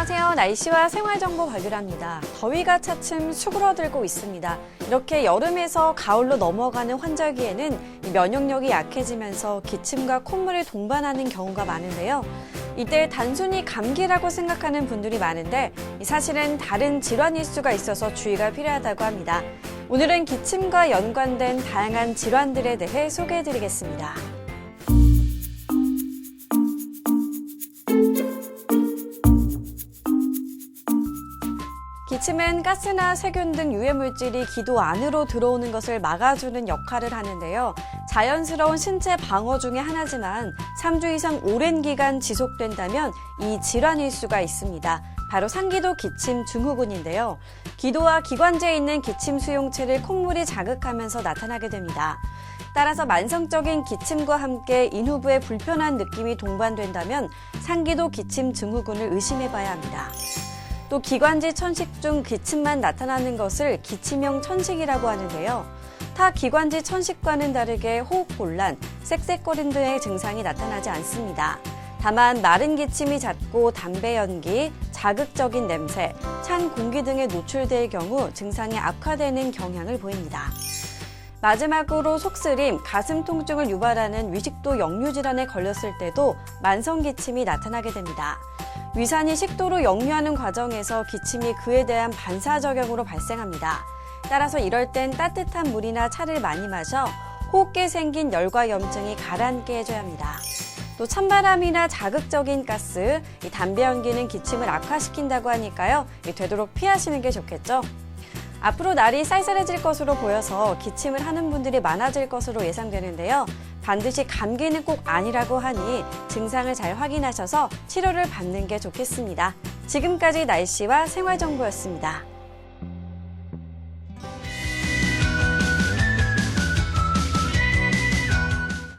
안녕하세요. 날씨와 생활정보 박유라입니다. 더위가 차츰 수그러들고 있습니다. 이렇게 여름에서 가을로 넘어가는 환절기에는 면역력이 약해지면서 기침과 콧물을 동반하는 경우가 많은데요. 이때 단순히 감기라고 생각하는 분들이 많은데 사실은 다른 질환일 수가 있어서 주의가 필요하다고 합니다. 오늘은 기침과 연관된 다양한 질환들에 대해 소개해드리겠습니다. 기침은 가스나 세균 등 유해물질이 기도 안으로 들어오는 것을 막아주는 역할을 하는데요. 자연스러운 신체 방어 중에 하나지만 3주 이상 오랜 기간 지속된다면 이 질환일 수가 있습니다. 바로 상기도 기침 증후군인데요. 기도와 기관지에 있는 기침 수용체를 콧물이 자극하면서 나타나게 됩니다. 따라서 만성적인 기침과 함께 인후부에 불편한 느낌이 동반된다면 상기도 기침 증후군을 의심해봐야 합니다. 또 기관지 천식 중 기침만 나타나는 것을 기침형 천식이라고 하는데요. 타 기관지 천식과는 다르게 호흡곤란, 쌕쌕거림 등의 증상이 나타나지 않습니다. 다만 마른 기침이 잦고 담배 연기, 자극적인 냄새, 찬 공기 등에 노출될 경우 증상이 악화되는 경향을 보입니다. 마지막으로 속쓰림, 가슴 통증을 유발하는 위식도 역류질환에 걸렸을 때도 만성 기침이 나타나게 됩니다. 위산이 식도로 역류하는 과정에서 기침이 그에 대한 반사작용으로 발생합니다. 따라서 이럴 땐 따뜻한 물이나 차를 많이 마셔 호흡기에 생긴 열과 염증이 가라앉게 해줘야 합니다. 또 찬바람이나 자극적인 가스, 담배 연기는 기침을 악화시킨다고 하니까요. 되도록 피하시는 게 좋겠죠. 앞으로 날이 쌀쌀해질 것으로 보여서 기침을 하는 분들이 많아질 것으로 예상되는데요. 반드시 감기는 꼭 아니라고 하니 증상을 잘 확인하셔서 치료를 받는 게 좋겠습니다. 지금까지 날씨와 생활정보였습니다.